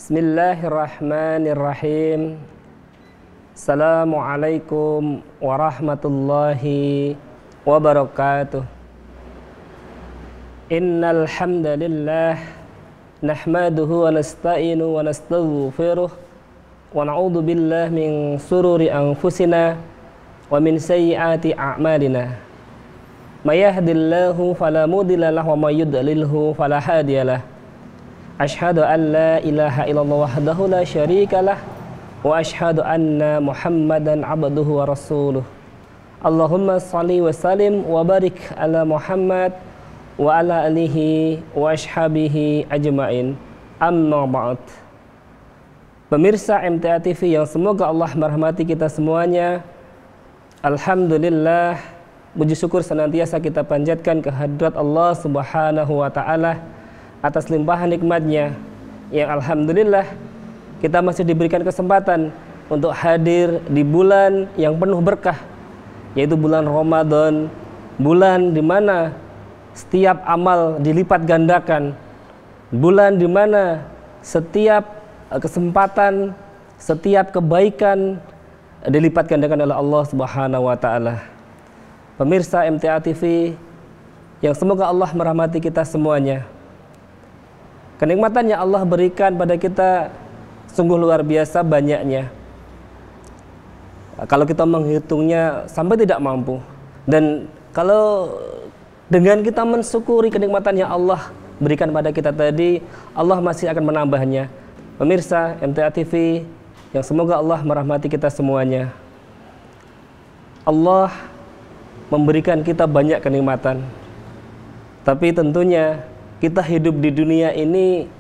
Bismillahirrahmanirrahim. Assalamualaikum warahmatullahi wabarakatuh. Innal hamdalillah nahmaduhu wa nasta'inu wa nastaghfiruh wa na'udzu billahi min shururi anfusina wa min sayyiati a'malina. May yahdihillahu fala mudilla lahu wa may yudlilhu fala hadiyalah. Asyhadu an la ilaha illallah wahdahu la syarikalah wa asyhadu anna Muhammadan abduhu wa rasuluh. Allahumma shalli wa sallim wa barik ala Muhammad wa ala alihi wa ashabihi ajma'in. Amma ba'd. Pemirsa MTA TV yang semoga Allah merahmati kita semuanya, alhamdulillah, puji syukur senantiasa kita panjatkan kehadirat Allah Subhanahu wa taala atas limpahan nikmatnya yang alhamdulillah kita masih diberikan kesempatan untuk hadir di bulan yang penuh berkah, yaitu bulan Ramadan, bulan di mana setiap amal dilipat gandakan, bulan di mana setiap kesempatan, setiap kebaikan dilipat gandakan oleh Allah Subhanahu wa taala. Pemirsa MTA TV yang semoga Allah merahmati kita semuanya, kenikmatan yang Allah berikan pada kita sungguh luar biasa banyaknya. Kalau kita menghitungnya sampai tidak mampu. Dan kalau dengan kita mensyukuri kenikmatan yang Allah berikan pada kita tadi, Allah masih akan menambahnya. Pemirsa MTA TV yang semoga Allah merahmati kita semuanya, Allah memberikan kita banyak kenikmatan. Tapi tentunya kita hidup di dunia ini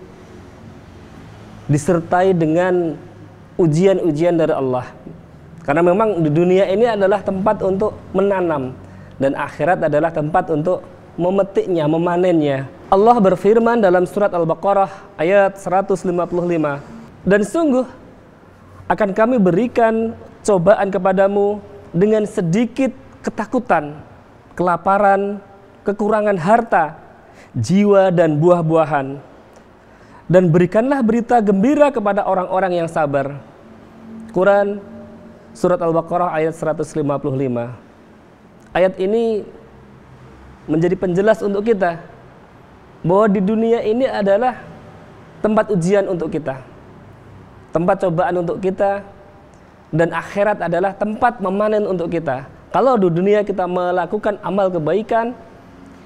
disertai dengan ujian-ujian dari Allah. Karena memang di dunia ini adalah tempat untuk menanam dan akhirat adalah tempat untuk memetiknya, memanennya. Allah berfirman dalam surat Al-Baqarah ayat 155, dan sungguh akan kami berikan cobaan kepadamu dengan sedikit ketakutan, kelaparan, kekurangan harta, jiwa dan buah-buahan, dan berikanlah berita gembira kepada orang-orang yang sabar. Quran surat Al-Baqarah ayat 155. Ayat ini menjadi penjelas untuk kita bahwa di dunia ini adalah tempat ujian untuk kita, tempat cobaan untuk kita, dan akhirat adalah tempat memanen untuk kita. Kalau di dunia kita melakukan amal kebaikan,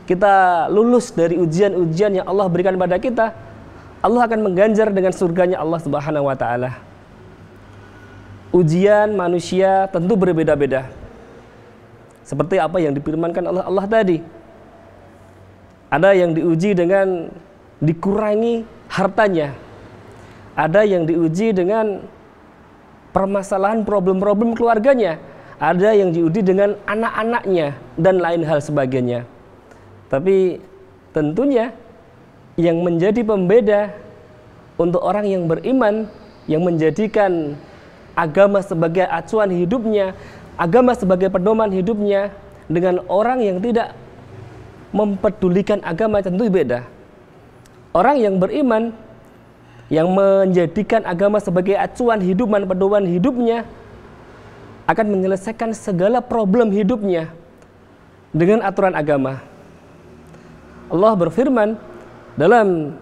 kita lulus dari ujian-ujian yang Allah berikan pada kita, Allah akan mengganjar dengan surganya Allah Subhanahu wa taala. Ujian manusia tentu berbeda-beda. Seperti apa yang difirmankan oleh Allah tadi. Ada yang diuji dengan dikurangi hartanya. Ada yang diuji dengan permasalahan problem-problem keluarganya. Ada yang diuji dengan anak-anaknya dan lain hal sebagainya. Tapi tentunya yang menjadi pembeda untuk orang yang beriman, yang menjadikan agama sebagai acuan hidupnya, agama sebagai pedoman hidupnya, dengan orang yang tidak mempedulikan agama tentu beda. Orang yang beriman, yang menjadikan agama sebagai acuan hidup dan pedoman hidupnya, akan menyelesaikan segala problem hidupnya dengan aturan agama. Allah berfirman dalam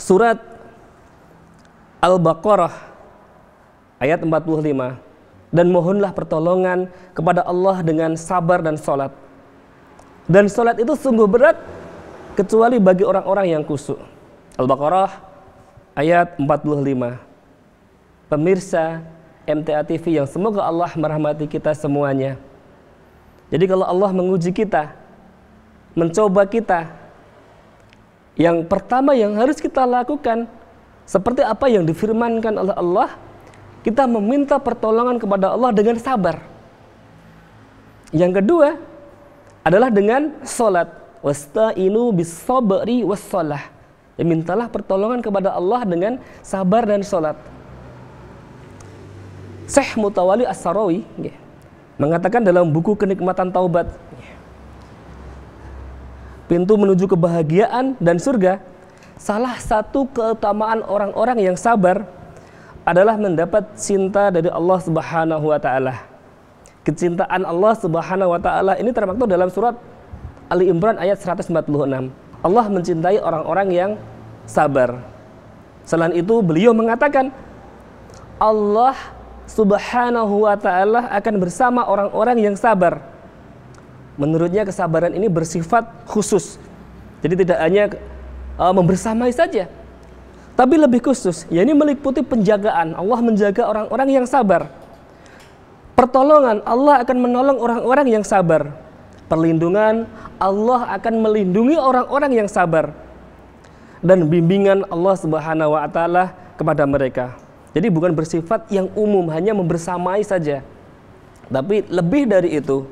surat Al-Baqarah ayat 45, dan mohonlah pertolongan kepada Allah dengan sabar dan sholat. Dan sholat itu sungguh berat kecuali bagi orang-orang yang khusyuk. Al-Baqarah ayat 45. Pemirsa MTA TV yang semoga Allah merahmati kita semuanya. Jadi kalau Allah menguji kita, mencoba kita, yang pertama yang harus kita lakukan seperti apa yang difirmankan oleh Allah, kita meminta pertolongan kepada Allah dengan sabar. Yang kedua adalah dengan sholat. Wasta'inu bis-sabri was-shalah. Mintalah pertolongan kepada Allah dengan sabar dan sholat. Syekh Mutawalli As-Sarawi mengatakan dalam buku Kenikmatan Taubat, pintu menuju kebahagiaan dan surga salah satu keutamaan orang-orang yang sabar adalah mendapat cinta dari Allah Subhanahu wa taala. Kecintaan Allah Subhanahu wa taala ini termaktub dalam surat Ali Imran ayat 146. Allah mencintai orang-orang yang sabar. Selain itu beliau mengatakan Allah Subhanahu wa taala akan bersama orang-orang yang sabar. Menurutnya kesabaran ini bersifat khusus. Jadi tidak hanya membersamai saja, tapi lebih khusus, yakni meliputi penjagaan. Allah menjaga orang-orang yang sabar. Pertolongan, Allah akan menolong orang-orang yang sabar. Perlindungan, Allah akan melindungi orang-orang yang sabar. Dan bimbingan Allah Subhanahu wa taala kepada mereka. Jadi bukan bersifat yang umum, hanya membersamai saja, tapi lebih dari itu.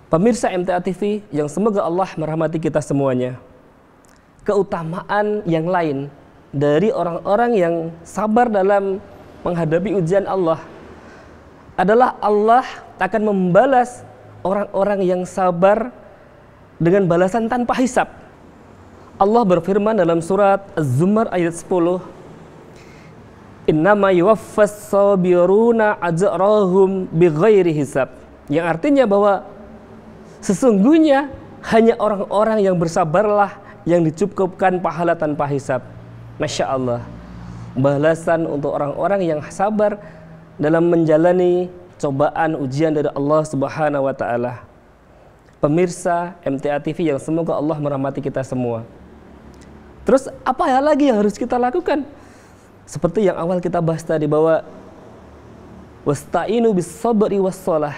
Pemirsa MTA TV yang semoga Allah merahmati kita semuanya, keutamaan yang lain dari orang-orang yang sabar dalam menghadapi ujian Allah adalah Allah akan membalas orang-orang yang sabar dengan balasan tanpa hisab. Allah berfirman dalam surat Az-Zumar ayat 10, innama yuwaffas sabiruna ajrahum bighairi hisab, yang artinya bahwa sesungguhnya hanya orang-orang yang bersabarlah yang dicukupkan pahala tanpa hisab. Masya Allah, balasan untuk orang-orang yang sabar dalam menjalani cobaan ujian dari Allah Subhanahu wa taala. Pemirsa MTA TV yang semoga Allah merahmati kita semua. Terus apa hal lagi yang harus kita lakukan? Seperti yang awal kita bahas tadi, bahwa wasta'inu bis sabri was shalah.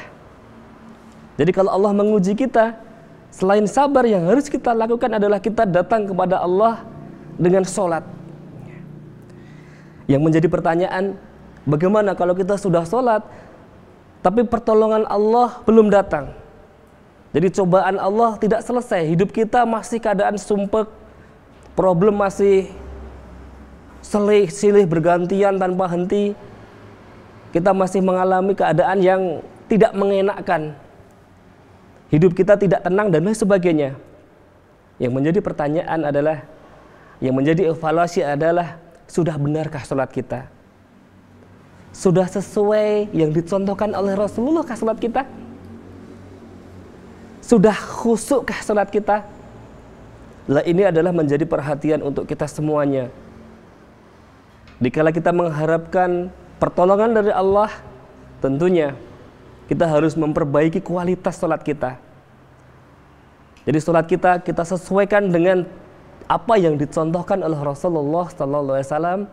Jadi kalau Allah menguji kita, selain sabar, yang harus kita lakukan adalah kita datang kepada Allah dengan sholat. Yang menjadi pertanyaan, bagaimana kalau kita sudah sholat tapi pertolongan Allah belum datang? Jadi cobaan Allah tidak selesai, hidup kita masih keadaan sumpek, problem masih silih bergantian tanpa henti, kita masih mengalami keadaan yang tidak mengenakkan, hidup kita tidak tenang dan lain sebagainya. Yang menjadi pertanyaan adalah, yang menjadi evaluasi adalah, sudah benarkah sholat kita? Sudah sesuai yang dicontohkan oleh Rasulullah kah sholat kita? Sudah khusyukkah sholat kita? Lah ini adalah menjadi perhatian untuk kita semuanya. Dikala kita mengharapkan pertolongan dari Allah, tentunya kita harus memperbaiki kualitas sholat kita. Jadi sholat kita sesuaikan dengan apa yang dicontohkan oleh Rasulullah SAW.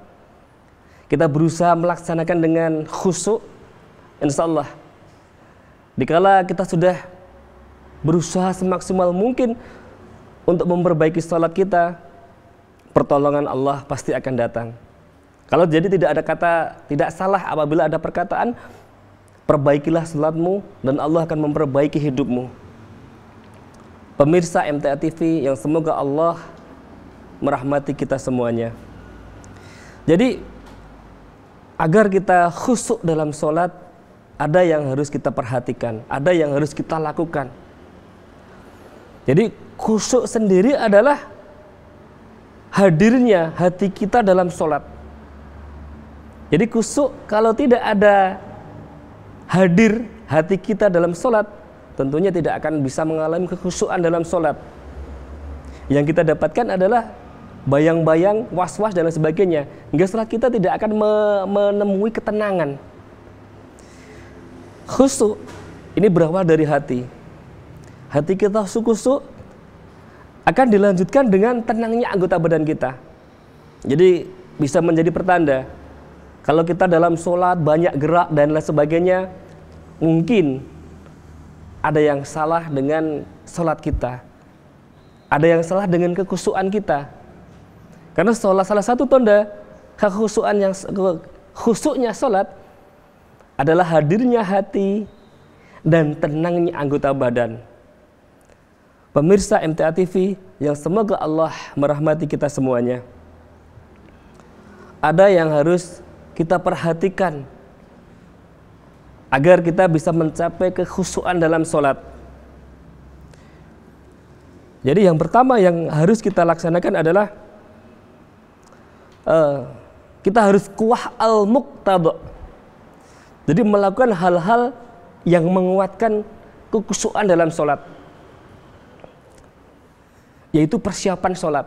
Kita berusaha melaksanakan dengan khusyuk, insya Allah. Dikala kita sudah berusaha semaksimal mungkin untuk memperbaiki sholat kita, pertolongan Allah pasti akan datang. Kalau jadi tidak ada kata, tidak salah apabila ada perkataan, perbaikilah sholatmu dan Allah akan memperbaiki hidupmu. Pemirsa MTA TV yang semoga Allah merahmati kita semuanya. Jadi agar kita khusyuk dalam sholat, ada yang harus kita perhatikan, ada yang harus kita lakukan. Jadi khusyuk sendiri adalah hadirnya hati kita dalam sholat. Jadi khusyuk kalau tidak ada hadir hati kita dalam sholat, tentunya tidak akan bisa mengalami kekhusyukan dalam sholat. Yang kita dapatkan adalah bayang-bayang, was-was dan lain sebagainya, hingga sholat kita tidak akan menemui ketenangan. Khusyuk ini berawal dari hati. Hati kita khusyuk akan dilanjutkan dengan tenangnya anggota badan kita. Jadi bisa menjadi pertanda kalau kita dalam sholat banyak gerak dan lain sebagainya, mungkin ada yang salah dengan sholat kita, ada yang salah dengan kekhusyukan kita. Karena salah satu tanda khusyuknya sholat adalah hadirnya hati dan tenangnya anggota badan. Pemirsa MTA TV yang semoga Allah merahmati kita semuanya, ada yang harus kita perhatikan agar kita bisa mencapai kekhusyukan dalam sholat. Jadi yang pertama yang harus kita laksanakan adalah kita harus kuah al-muqtada. Jadi melakukan hal-hal yang menguatkan kekhusyuan dalam sholat, yaitu persiapan sholat.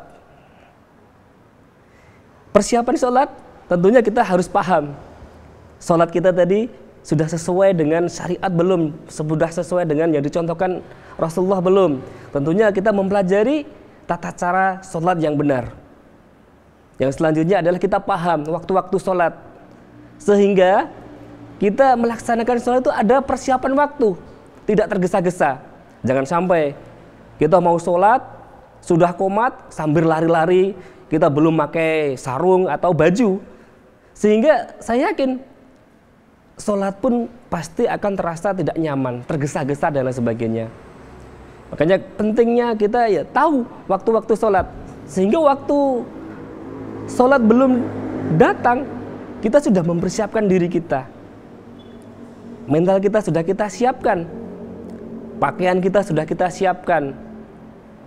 Persiapan sholat tentunya kita harus paham, sholat kita tadi sudah sesuai dengan syariat belum, sudah sesuai dengan yang dicontohkan Rasulullah belum. Tentunya kita mempelajari tata cara sholat yang benar. Yang selanjutnya adalah kita paham waktu-waktu sholat, sehingga kita melaksanakan sholat itu ada persiapan waktu, tidak tergesa-gesa. Jangan sampai kita mau sholat, sudah qomat, sambil lari-lari, kita belum pakai sarung atau baju. Sehingga saya yakin, sholat pun pasti akan terasa tidak nyaman, tergesa-gesa dan lain sebagainya. Makanya pentingnya kita ya tahu waktu-waktu sholat. Sehingga waktu sholat belum datang, kita sudah mempersiapkan diri kita. Mental kita sudah kita siapkan, pakaian kita sudah kita siapkan,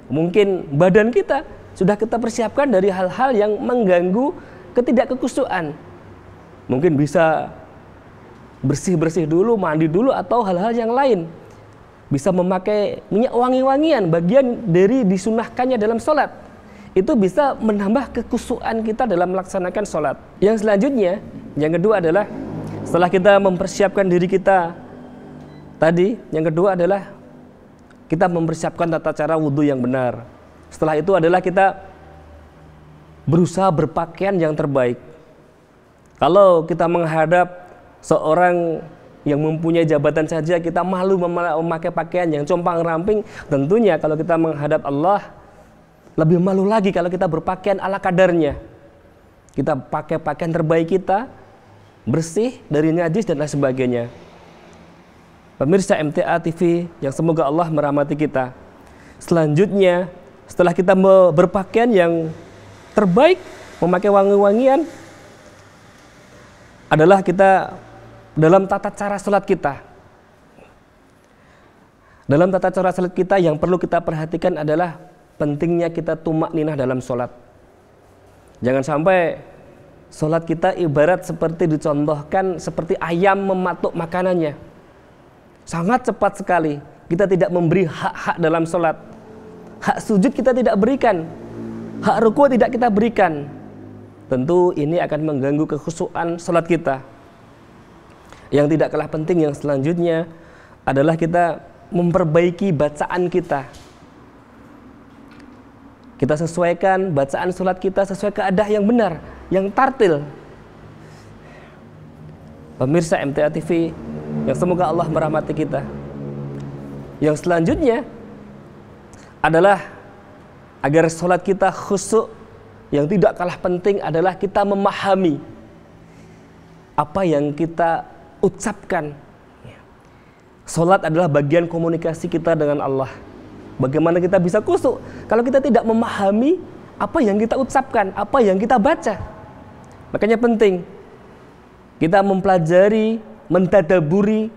mungkin badan kita sudah kita persiapkan dari hal-hal yang mengganggu ketidakkhusyuan. Mungkin bisa bersih-bersih dulu, mandi dulu, atau hal-hal yang lain. Bisa memakai minyak wangi-wangian, bagian dari disunahkannya dalam sholat. Itu bisa menambah kekhusyuan kita dalam melaksanakan sholat. Yang selanjutnya, yang kedua adalah setelah kita mempersiapkan diri kita tadi, yang kedua adalah kita mempersiapkan tata cara wudhu yang benar. Setelah itu adalah kita berusaha berpakaian yang terbaik. Kalau kita menghadap seorang yang mempunyai jabatan saja kita malu memakai pakaian yang compang-ramping, tentunya kalau kita menghadap Allah lebih malu lagi kalau kita berpakaian ala kadarnya. Kita pakai pakaian terbaik kita, bersih dari najis dan lain sebagainya. Pemirsa MTA TV yang semoga Allah merahmati kita. Selanjutnya, setelah kita berpakaian yang terbaik, memakai wangi-wangian, adalah kita dalam tata cara sholat kita. Dalam tata cara sholat kita yang perlu kita perhatikan adalah pentingnya kita tumak ninah dalam sholat. Jangan sampai sholat kita ibarat seperti dicontohkan seperti ayam mematuk makanannya. Sangat cepat sekali. Kita tidak memberi hak-hak dalam sholat. Hak sujud kita tidak berikan. Hak ruku tidak kita berikan. Tentu ini akan mengganggu kekhusyuan sholat kita. Yang tidak kalah penting yang selanjutnya adalah kita memperbaiki bacaan kita. Kita sesuaikan bacaan sholat kita sesuai keadaan yang benar, yang tartil. Pemirsa MTA TV yang semoga Allah merahmati kita. Yang selanjutnya adalah agar sholat kita khusyuk, yang tidak kalah penting adalah kita memahami apa yang kita ucapkan. Sholat adalah bagian komunikasi kita dengan Allah. Bagaimana kita bisa khusyuk kalau kita tidak memahami apa yang kita ucapkan, apa yang kita baca. Makanya penting kita mempelajari, mentadaburi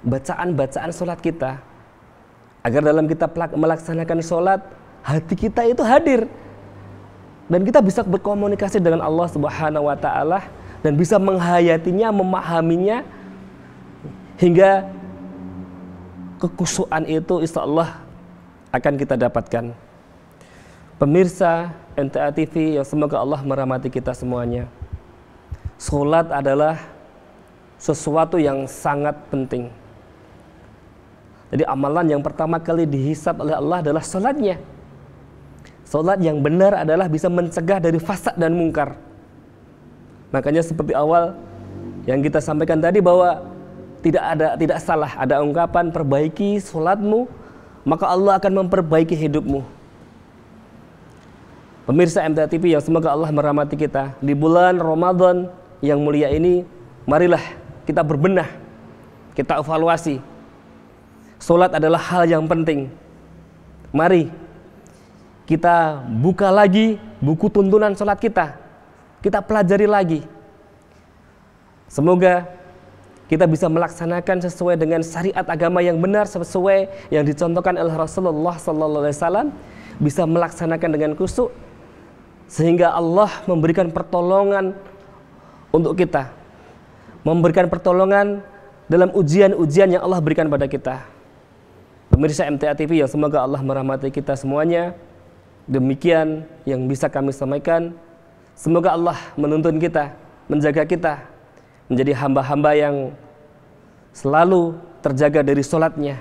bacaan-bacaan sholat kita, agar dalam kita melaksanakan sholat, hati kita itu hadir dan kita bisa berkomunikasi dengan Allah Subhanahu wa Ta'ala dan bisa menghayatinya, memahaminya, hingga kekhusyuan itu insya Allah akan kita dapatkan. Pemirsa MTA TV yang semoga Allah merahmati kita semuanya, sholat adalah sesuatu yang sangat penting. Jadi amalan yang pertama kali dihisab oleh Allah adalah sholatnya. Sholat yang benar adalah bisa mencegah dari fasad dan mungkar. Makanya seperti awal yang kita sampaikan tadi bahwa tidak salah ada ungkapan perbaiki sholatmu, maka Allah akan memperbaiki hidupmu. Pemirsa MTA TV yang semoga Allah merahmati kita, di bulan Ramadan yang mulia ini, marilah kita berbenah, kita evaluasi. Sholat adalah hal yang penting. Mari kita buka lagi buku tuntunan sholat kita. Kita pelajari lagi. Semoga kita bisa melaksanakan sesuai dengan syariat agama yang benar, sesuai yang dicontohkan oleh Rasulullah SAW, bisa melaksanakan dengan khusyuk, sehingga Allah memberikan pertolongan untuk kita, memberikan pertolongan dalam ujian-ujian yang Allah berikan pada kita. Pemirsa MTA TV yang semoga Allah merahmati kita semuanya, demikian yang bisa kami sampaikan. Semoga Allah menuntun kita, menjaga kita menjadi hamba-hamba yang selalu terjaga dari sholatnya,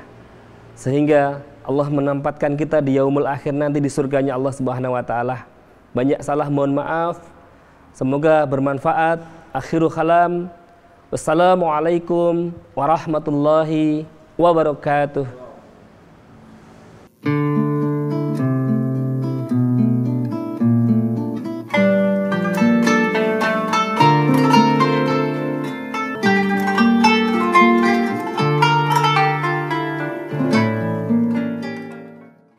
sehingga Allah menempatkan kita di yaumul akhir nanti di surganya Allah Subhanahu wa Ta'ala. Banyak salah, mohon maaf. Semoga bermanfaat. Akhirul kalam. Wassalamualaikum warahmatullahi wabarakatuh.